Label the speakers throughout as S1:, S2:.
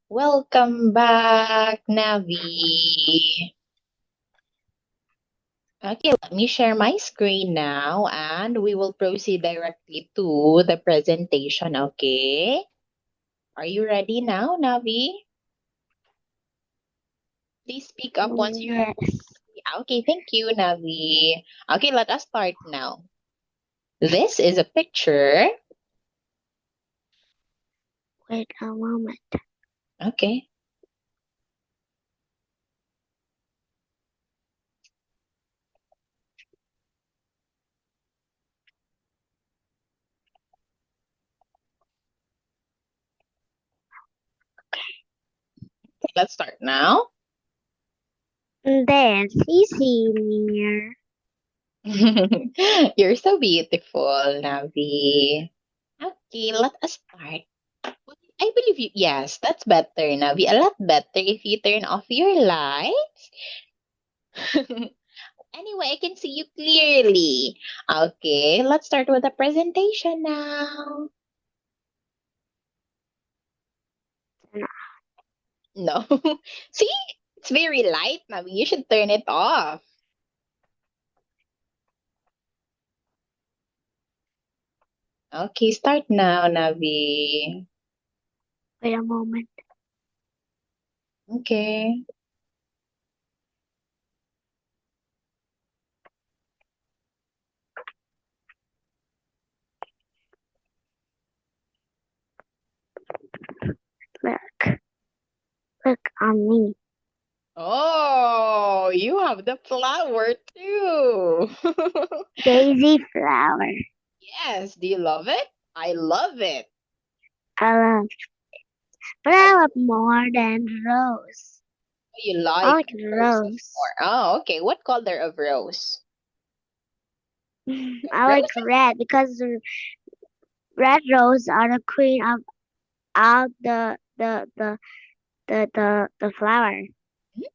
S1: Welcome back, Navi. Okay, let me share my screen now and we will proceed directly to the presentation, okay? Are you ready now, Navi? Please speak up once you're
S2: Yes.
S1: ready. Okay, thank you, Navi. Okay, let us start now. This is a picture.
S2: Wait a moment.
S1: Okay, let's start now.
S2: There's Cece near.
S1: You're so beautiful, Navi. Okay, let us start. I believe you. Yes, that's better, Navi. A lot better if you turn off your lights. Anyway, I can see you clearly. Okay, let's start with the presentation now. No. See? It's very light, Navi. You should turn it off. Okay, start now, Navi.
S2: Wait a moment.
S1: Okay.
S2: Look. Look on me.
S1: Oh, you have the flower too.
S2: Daisy flower.
S1: Yes, do you love it? I love it.
S2: I love. But I love more than rose.
S1: You
S2: I
S1: like
S2: like
S1: roses
S2: rose.
S1: more. Oh, okay. What color of rose?
S2: I like
S1: Roses?
S2: red because the red rose are the queen of all the flower.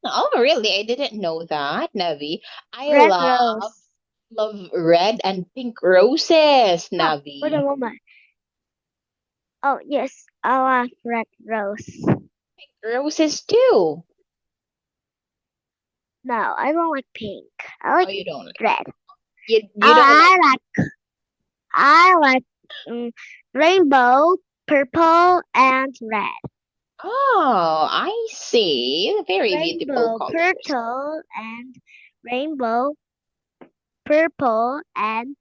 S1: Oh, really? I didn't know that, Navi. I
S2: Red rose.
S1: love red and pink roses,
S2: Oh, wait a
S1: Navi.
S2: moment. Oh yes, I love red rose.
S1: Roses too.
S2: No, I don't like pink. I
S1: Oh,
S2: like
S1: you don't like
S2: red.
S1: you don't like.
S2: I I like mm, rainbow, purple, and red.
S1: Oh, I see. Very beautiful
S2: Rainbow,
S1: colors.
S2: purple, and rainbow, purple, and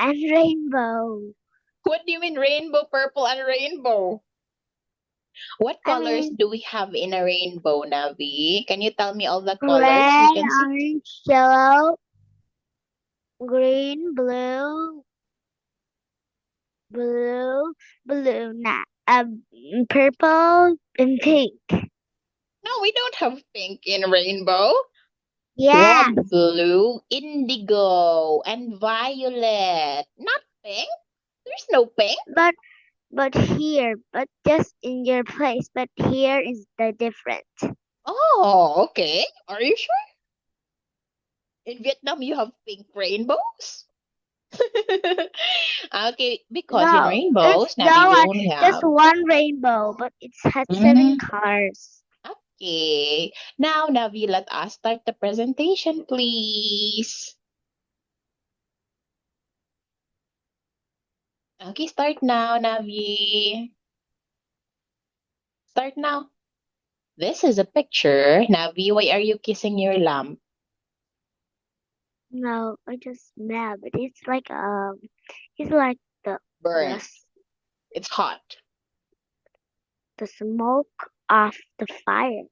S2: rainbow.
S1: What do you mean rainbow, purple, and rainbow? What
S2: I
S1: colors
S2: mean
S1: do we have in a rainbow, Navi? Can you tell me all the colors we
S2: red,
S1: can see?
S2: orange, yellow, green, blue, blue, not purple, and pink.
S1: No, we don't have pink in rainbow.
S2: Yeah,
S1: Red, blue, indigo, and violet. Not pink. There's no pink.
S2: but but just in your place. But here is the difference.
S1: Oh, okay. Are you sure? In Vietnam, you have pink rainbows? Okay, because in
S2: No, it's
S1: rainbows, Nabi, we
S2: no,
S1: only
S2: just
S1: have.
S2: one rainbow, but it has seven
S1: Mhm.
S2: colors.
S1: Okay. Now, Navi, let us start the presentation, please. Okay, start now, Navi. Start now. This is a picture. Navi, why are you kissing your lamp?
S2: No, I just mad, but it's like the
S1: Burn.
S2: s-
S1: It's hot.
S2: the smoke of the fire.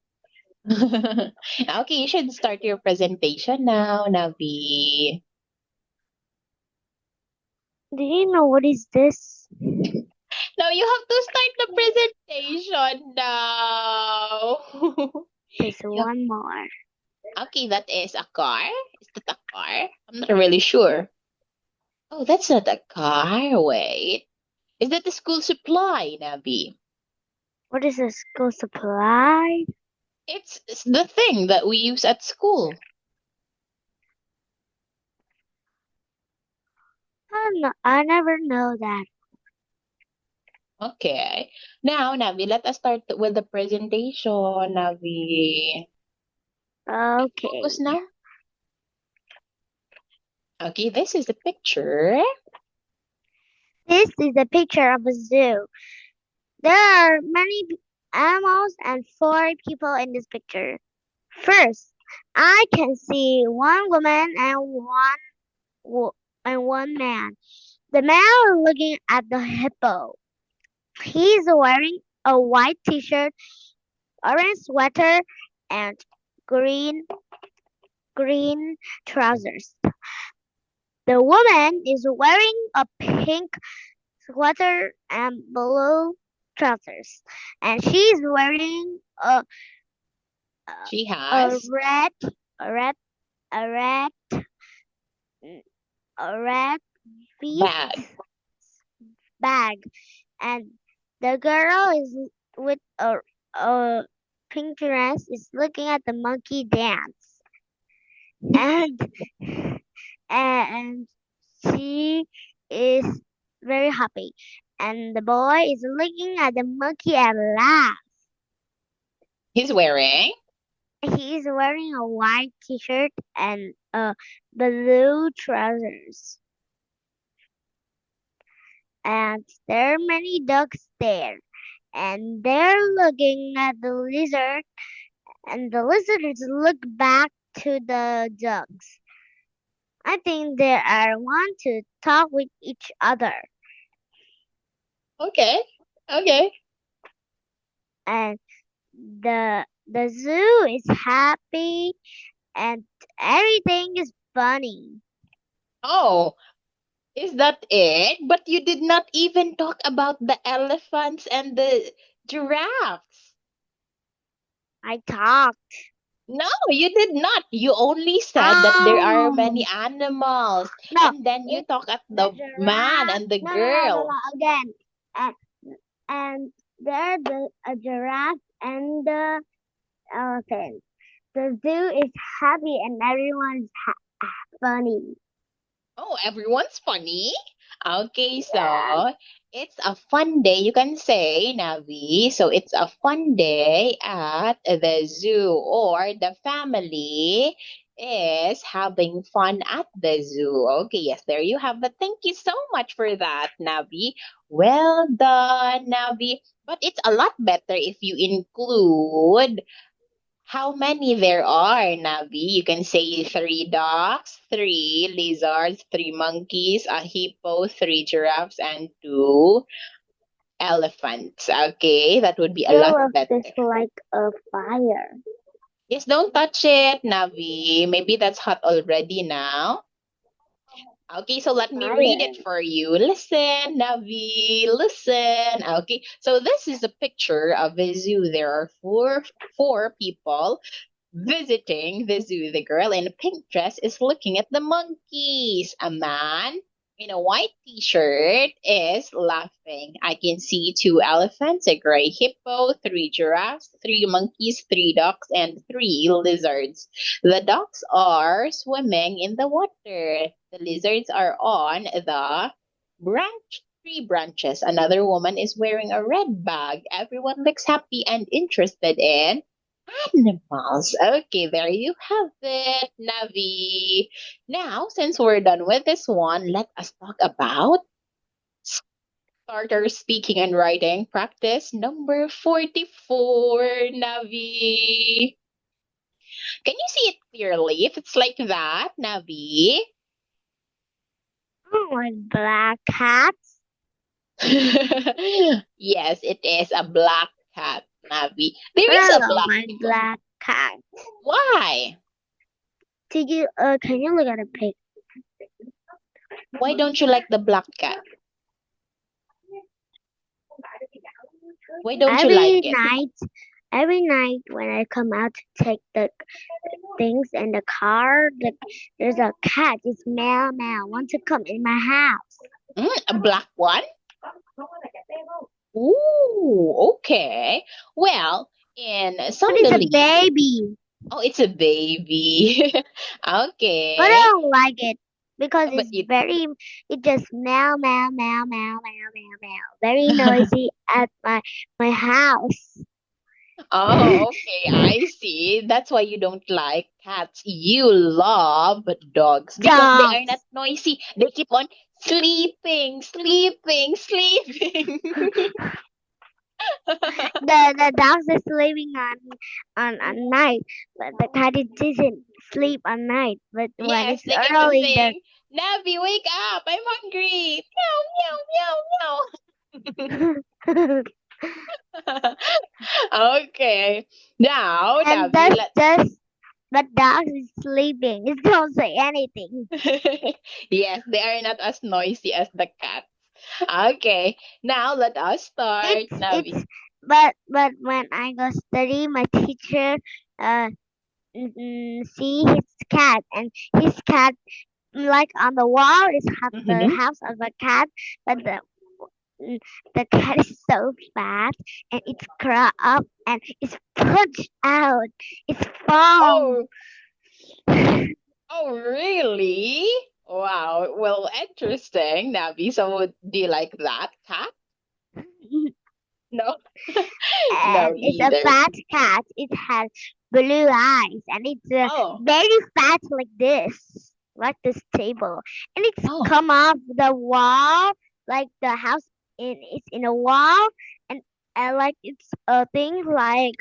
S1: Okay, you should start your presentation now, Navi.
S2: Do you know what is this?
S1: Now you have to start the presentation now.
S2: There's
S1: You-
S2: one more.
S1: okay, that is a car. Is that a car? I'm not really sure. Oh, that's not a car. Wait. Is that the school supply, Navi?
S2: What is a school supply?
S1: It's the thing that we use at school.
S2: I don't know. I never know that.
S1: Okay. Now, Navi, let us start with the presentation, Navi.
S2: Okay.
S1: Focus now. Okay, this is the picture.
S2: This is a picture of a zoo. There are many animals and 4 people in this picture. First, I can see one woman and one man. The man is looking at the hippo. He's wearing a white t-shirt, orange sweater, and green green trousers. The woman is wearing a pink sweater and blue trousers, and she's wearing
S1: She
S2: a
S1: has
S2: red a red a red a red feet
S1: bag.
S2: bag, and the girl is with a pink dress is looking at the monkey dance, and and she is very happy, and the boy is looking at the monkey and laugh.
S1: He's wearing.
S2: He is wearing a white t-shirt and blue trousers, and there are many ducks there, and they're looking at the lizard, and the lizards look back to the ducks. I think they are want to talk with each other,
S1: Okay. Okay.
S2: and the zoo is happy, and everything is funny.
S1: Oh, is that it? But you did not even talk about the elephants and the giraffes.
S2: I talk.
S1: No, you did not. You only said that there are many
S2: Oh
S1: animals,
S2: no,
S1: and then you
S2: it's
S1: talk at
S2: the
S1: the man
S2: giraffe.
S1: and the
S2: No, no, no, no,
S1: girl.
S2: no. Again, and there the a giraffe and the elephant. The zoo is happy and everyone's funny.
S1: Oh, everyone's funny. Okay,
S2: Yeah.
S1: so it's a fun day. You can say, Navi. So it's a fun day at the zoo, or the family is having fun at the zoo. Okay, yes, there you have it. Thank you so much for that, Navi. Well done, Navi. But it's a lot better if you include how many there are, Navi? You can say 3 ducks, 3 lizards, 3 monkeys, a hippo, 3 giraffes, and 2 elephants. Okay, that would be a
S2: Feel
S1: lot
S2: of this
S1: better.
S2: like a fire.
S1: Yes, don't touch it, Navi. Maybe that's hot already now. Okay, so let me read
S2: Fire.
S1: it for you. Listen, Navi, listen. Okay, so this is a picture of a zoo. There are four people visiting the zoo. The girl in a pink dress is looking at the monkeys. A man in a white t-shirt is laughing. I can see 2 elephants, a gray hippo, 3 giraffes, 3 monkeys, 3 ducks, and 3 lizards. The ducks are swimming in the water. The lizards are on the tree branches. Another woman is wearing a red bag. Everyone looks happy and interested in animals. Okay, there you have it, Navi. Now, since we're done with this one, let us talk about starter speaking and writing practice number 44, Navi. Can you see it clearly if it's like that, Navi?
S2: Oh, like black cats.
S1: Yes, it is a black cat, Navi. There
S2: But
S1: is
S2: I
S1: a
S2: don't
S1: black
S2: like
S1: cat.
S2: black cats.
S1: Why?
S2: Did you can you look at a pic?
S1: Why don't you like the black cat? Why don't you like
S2: Every
S1: it?
S2: night every night when I come out to take the things in the car, there's a cat. It's meow meow. Want to come in my house?
S1: A black one? Ooh, okay. Well, in
S2: But
S1: some
S2: it's a
S1: beliefs,
S2: baby.
S1: oh, it's a baby.
S2: But I
S1: Okay.
S2: don't like it. because
S1: But it
S2: it just meow meow meow meow meow meow meow, very noisy at my house.
S1: Oh, okay, I see. That's why you don't like cats. You love dogs because they are not
S2: Dogs.
S1: noisy. They keep on sleeping, sleeping, sleeping.
S2: The dogs are sleeping on night, but the cat it doesn't sleep on night. But when
S1: Yes,
S2: it's
S1: they keep on
S2: early, the
S1: saying, Navi, wake up. I'm hungry. Meow, meow, meow, meow. Okay. Now,
S2: and
S1: Navi,
S2: that's just the dog is sleeping. It don't say anything.
S1: yes, they are not as noisy as the cats. Okay. Now, let us start, Navi.
S2: It's but when I go study, my teacher uh see his cat, and his cat, like on the wall is have the
S1: Mm-hmm.
S2: house of a cat, but mm, the cat is so fat and it's crawl up and it's punched out. It's fall.
S1: Oh, oh, really? Wow. Well, interesting, Navi. So, do you like that cat? No, no,
S2: And it's a
S1: neither.
S2: fat cat. It has blue eyes and it's
S1: Oh,
S2: very fat like this table, and it's
S1: oh,
S2: come off the wall, like the house it's in a wall, and like it's a thing like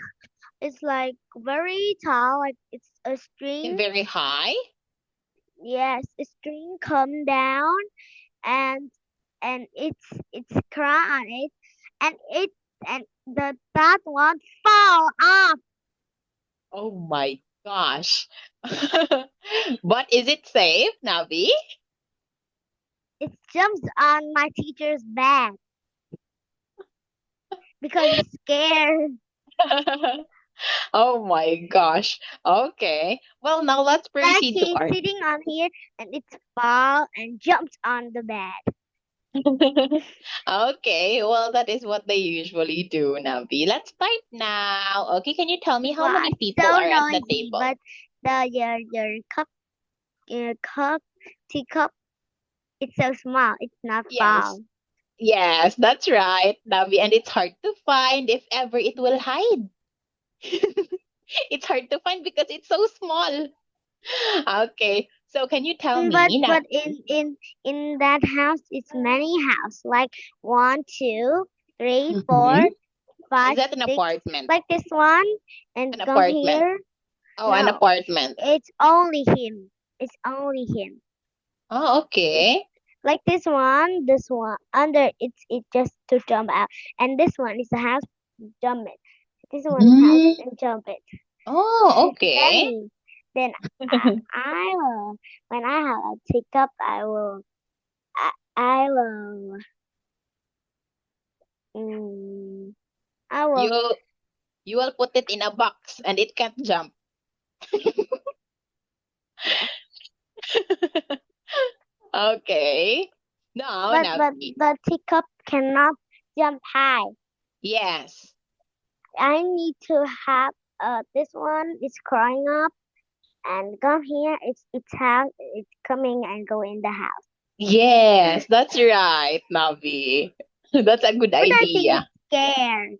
S2: it's like very tall, like it's a string.
S1: very high.
S2: Yes, a string come down, and it's crawl on it, and it and the that one fall off.
S1: Oh my gosh. But is it safe, Navi?
S2: It jumps on my teacher's back because it's scared.
S1: Oh my gosh. Okay. Well, now let's
S2: Like
S1: proceed to
S2: he's
S1: art.
S2: sitting on here and it's fall and jumps on the bed.
S1: Okay, well, that is what they usually do, Navi. Let's start now. Okay, can you tell me how
S2: Well,
S1: many
S2: it's
S1: people
S2: so
S1: are at the
S2: noisy,
S1: table?
S2: but your cup teacup, it's so small. It's not
S1: Yes.
S2: fall.
S1: Yes, that's right, Navi. And it's hard to find if ever it will hide. It's hard to find because it's so small. Okay, so can you tell
S2: But
S1: me,
S2: but
S1: Navi?
S2: in that house, it's many house like one, two, three,
S1: Mm-hmm.
S2: four,
S1: Is
S2: five,
S1: that an
S2: six,
S1: apartment?
S2: like this one,
S1: An
S2: and come
S1: apartment.
S2: here.
S1: Oh, an
S2: No,
S1: apartment.
S2: it's only him. It's only him.
S1: Oh,
S2: It's
S1: okay.
S2: like this one under it just to jump out, and this one is a house, jump it. This one is house
S1: Mm.
S2: and jump it.
S1: Oh,
S2: It's
S1: okay.
S2: many. Then I will when I have a teacup, I will mm, I will
S1: You you will put it in a box and it can't jump.
S2: yes.
S1: Okay. No,
S2: But
S1: Navi.
S2: the teacup cannot jump high.
S1: Yes.
S2: I need to have this one is crawling up and come here. It's house. It's coming and go in the house.
S1: Yes, that's right, Navi. That's a good
S2: But I think
S1: idea.
S2: it's scared.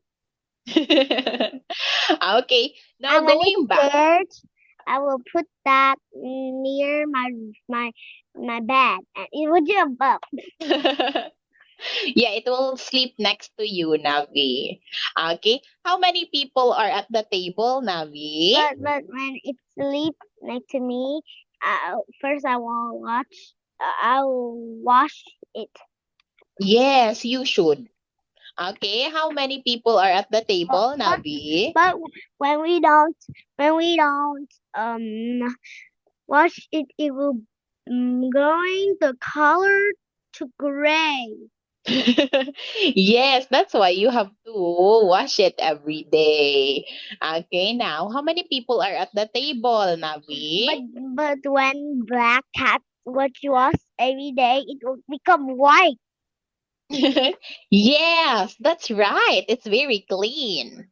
S1: Okay, now
S2: And when
S1: going
S2: it's
S1: back.
S2: scared, I will put that near my my bed, and it will jump up.
S1: Yeah, it will sleep next to you, Navi. Okay, how many people are at the table, Navi?
S2: But when it sleep next to me, first I will watch. I will wash it.
S1: Yes, you should. Okay, how many people are at the
S2: But
S1: table,
S2: but
S1: Navi?
S2: but when we don't wash it, it will going the color to gray.
S1: Yes, that's why you have to wash it every day. Okay, now how many people are at the table, Navi?
S2: But but when black cat what you wash every day, it will become white.
S1: Yes, that's right. It's very clean.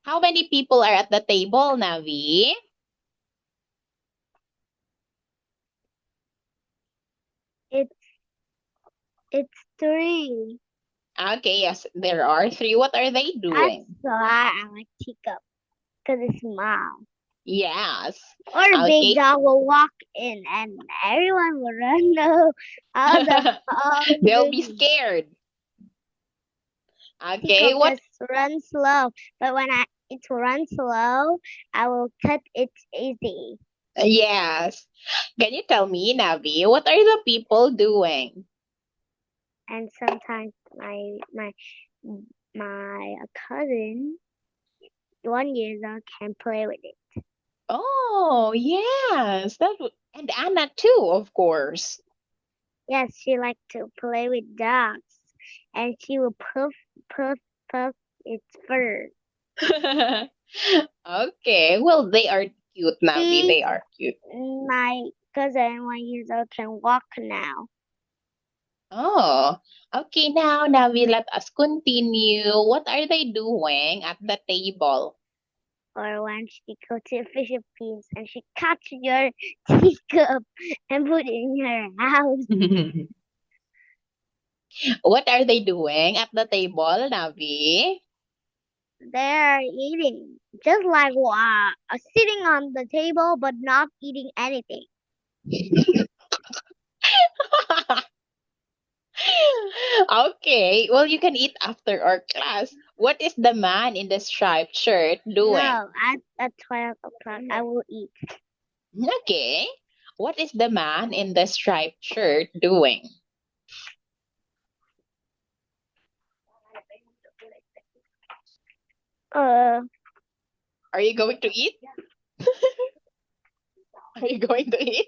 S1: How many people are at the table, Navi?
S2: It's three.
S1: Okay, yes, there are three. What are they
S2: That's
S1: doing?
S2: why I like teacup, because it's small.
S1: Yes.
S2: Or a big
S1: Okay.
S2: dog will walk in and everyone will run out the whole
S1: They'll be
S2: room.
S1: scared. Okay,
S2: Teacup
S1: what?
S2: just runs slow, but when it runs slow, I will cut it easy.
S1: Yes. Can you tell me, Navi, what are the people doing?
S2: And sometimes my cousin, 1 year old, can play with it.
S1: Oh, yes. And Anna too, of course.
S2: Yes, she likes to play with dogs, and she will puff, puff its fur.
S1: Okay, well, they are cute, Navi.
S2: She,
S1: They are cute.
S2: my cousin, 1 year old, can walk now.
S1: Oh, okay. Now, Navi, let us continue. What are they doing at the table?
S2: Or when she go to the Philippines and she catch your teacup and put it in her house.
S1: What are they doing at the table, Navi?
S2: They're eating, just like sitting on the table but not eating anything.
S1: Okay, well, you can eat after our class. What is the man in the striped shirt doing?
S2: No, at 12 o'clock I will eat.
S1: Okay, what is the man in the striped shirt doing?
S2: Uh,
S1: Are you going to eat? Are you going to eat?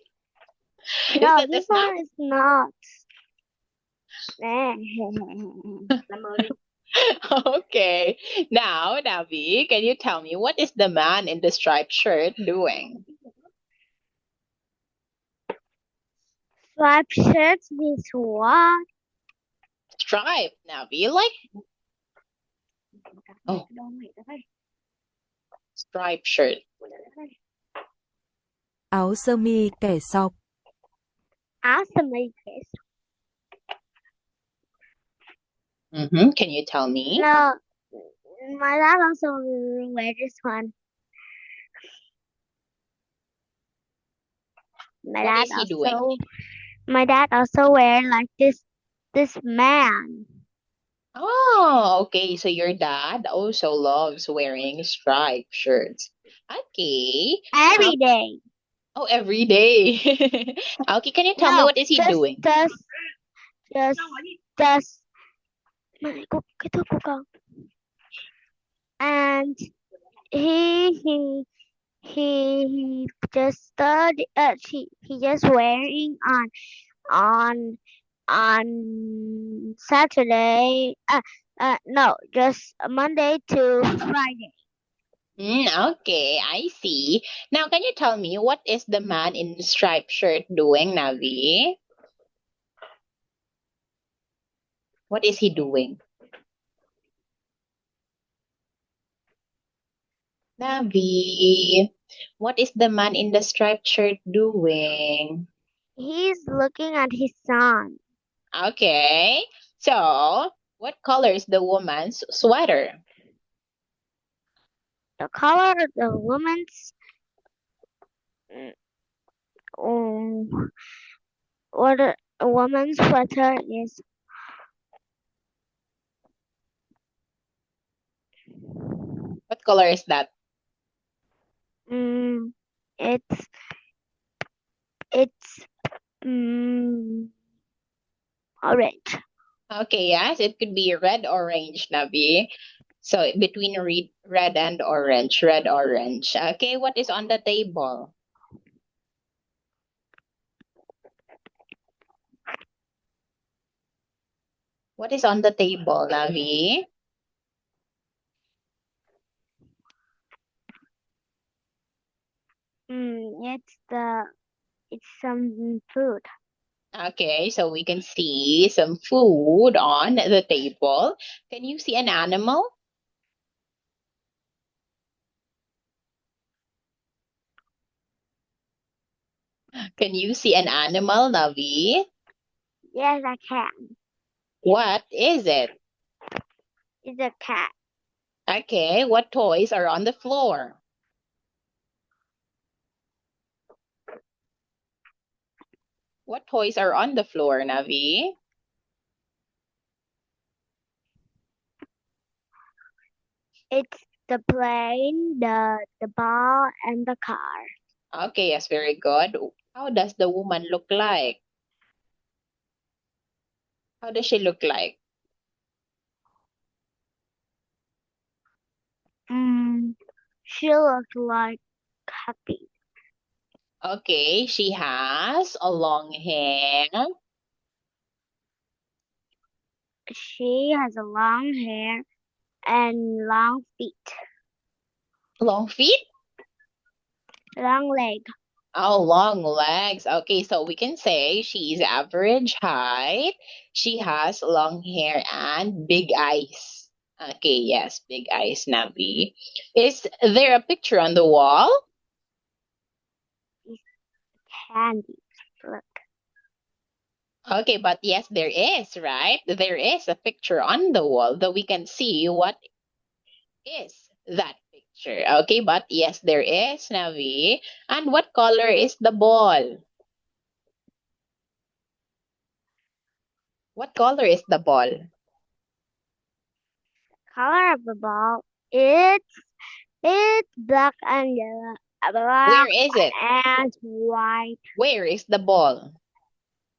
S1: Is
S2: no,
S1: that a
S2: this
S1: snack?
S2: one is not.
S1: Okay. Now, Navi, can you tell me what is the man in the striped shirt doing?
S2: Striped shirts means what?
S1: Striped, Navi, like oh, striped shirt.
S3: Áo sơ mi kẻ sọc.
S2: Awesome, I guess.
S1: Can you tell me?
S2: No, my dad also wear this one. My
S1: What
S2: dad
S1: is he doing?
S2: also my dad also wear like this man
S1: Oh, okay. So your dad also loves wearing striped shirts. Okay. Now,
S2: every day.
S1: oh, every day. Okay, can you tell me
S2: No,
S1: what is he doing?
S2: just just Mày cô cái thước của con. And he just study. He just wearing on Saturday. No, just Monday to Friday.
S1: Okay, I see. Now, can you tell me what is the man in the striped shirt doing, Navi? What is he doing? Navi, what is the man in the striped shirt doing?
S2: He's looking at his son.
S1: Okay, so what color is the woman's sweater?
S2: The color of the woman's um, what a woman's sweater is
S1: What color is that?
S2: um it's it's orange.
S1: Okay, yes, it could be red orange, Navi. So between red and orange, red orange. Okay, what is on the table? What is on the table, Navi?
S2: It's some food.
S1: Okay, so we can see some food on the table. Can you see an animal? Can you see an animal, Navi?
S2: Yes, I can.
S1: What is it?
S2: It's a cat.
S1: Okay, what toys are on the floor? What toys are on the floor, Navi?
S2: It's the plane, the ball, and the car.
S1: Okay, yes, very good. How does the woman look like? How does she look like?
S2: She looks like happy.
S1: Okay, she has a long hair.
S2: She has a long hair and long feet,
S1: Long feet?
S2: long leg.
S1: Oh, long legs. Okay, so we can say she's average height. She has long hair and big eyes. Okay, yes, big eyes, Navi. Is there a picture on the wall?
S2: Candy. Look.
S1: Okay, but yes, there is, right? There is a picture on the wall that we can see what is that picture. Okay, but yes, there is, Navi. And what color is the ball? What color is the ball?
S2: Color of the ball. It's black and yellow,
S1: Where
S2: black
S1: is it?
S2: and white.
S1: Where is the ball?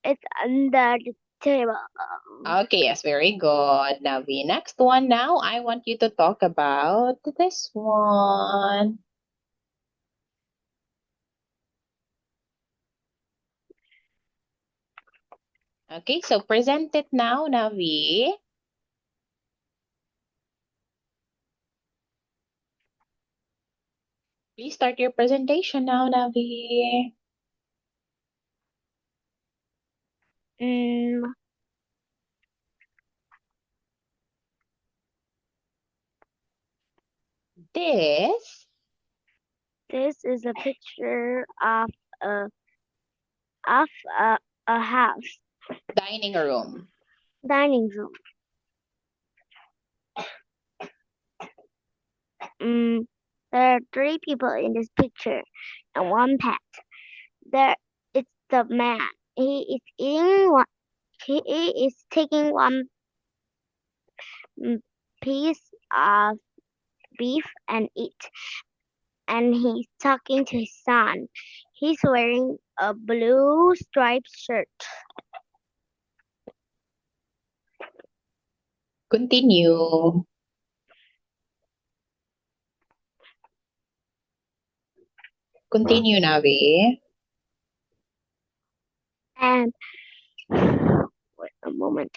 S2: It's under the table.
S1: Okay, yes, very good. Now, the next one now, I want you to talk about this one. Okay, so present it now, Navi. Please start your presentation now, Navi.
S2: Mm,
S1: This
S2: this is a picture a of a house,
S1: dining room.
S2: dining room. There are three people in this picture and one pet. There, it's the man. He is eating one. He is taking one piece of beef and eat, and he's talking to his son. He's wearing a blue striped shirt.
S1: Continue. Continue, Navi.
S2: And wait a moment.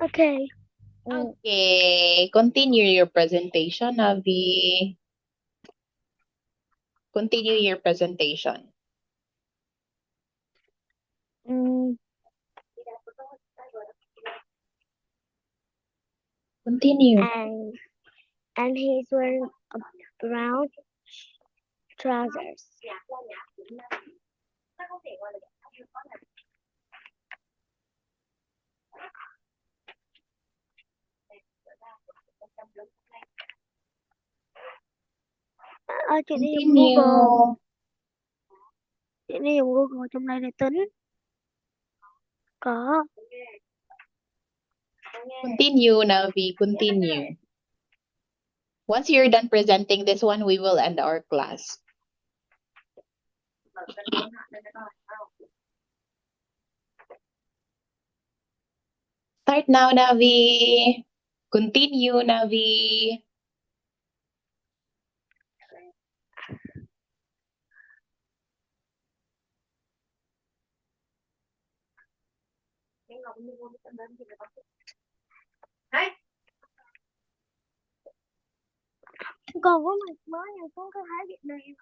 S2: Okay.
S1: Okay, continue your presentation, Navi. Continue your presentation.
S2: Mm,
S1: Continue.
S2: and he's wearing a brown trousers. Chị đi dùng Google.
S1: Continue.
S2: Chị đi dùng Google trong này để tính. Có.
S1: Continue, Navi. Continue. Once you're done presenting this one, we will end our class. Start now, Navi. Continue, Navi.
S2: Còn có mặt mới này con có thấy việc này.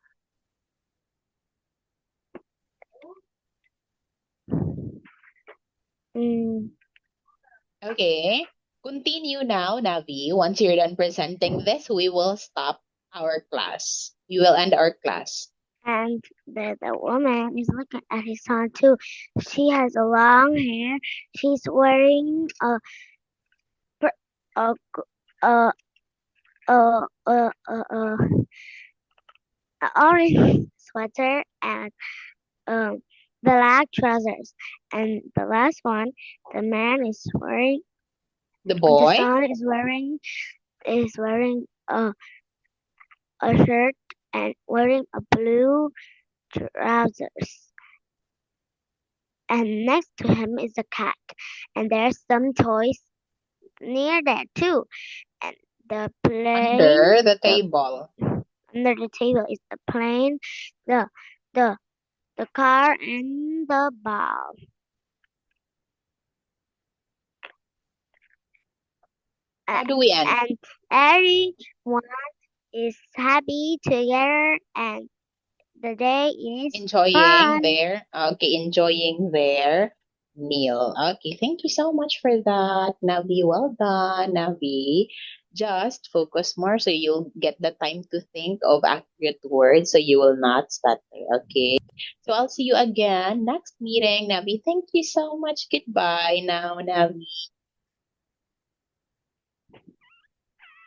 S1: Okay. Continue now, Navi. Once you're done presenting this, we will stop our class. We will end our class.
S2: And the woman is looking at his son too. She has a long hair. She's wearing a a a a a, a orange sweater and black trousers. And the last one, the man is wearing.
S1: The
S2: The
S1: boy?
S2: son is wearing a shirt and wearing a blue trousers. And next to him is a cat, and there's some toys near there too. And the plane
S1: Under the table.
S2: under the table is the plane, the car, and the ball.
S1: How do we end?
S2: And everyone is happy together, and the day is
S1: Enjoying
S2: fun.
S1: enjoying their meal. Okay, thank you so much for that, Navi. Well done, Navi. Just focus more so you'll get the time to think of accurate words so you will not stutter. Okay. So I'll see you again next meeting, Navi. Thank you so much. Goodbye now, Navi.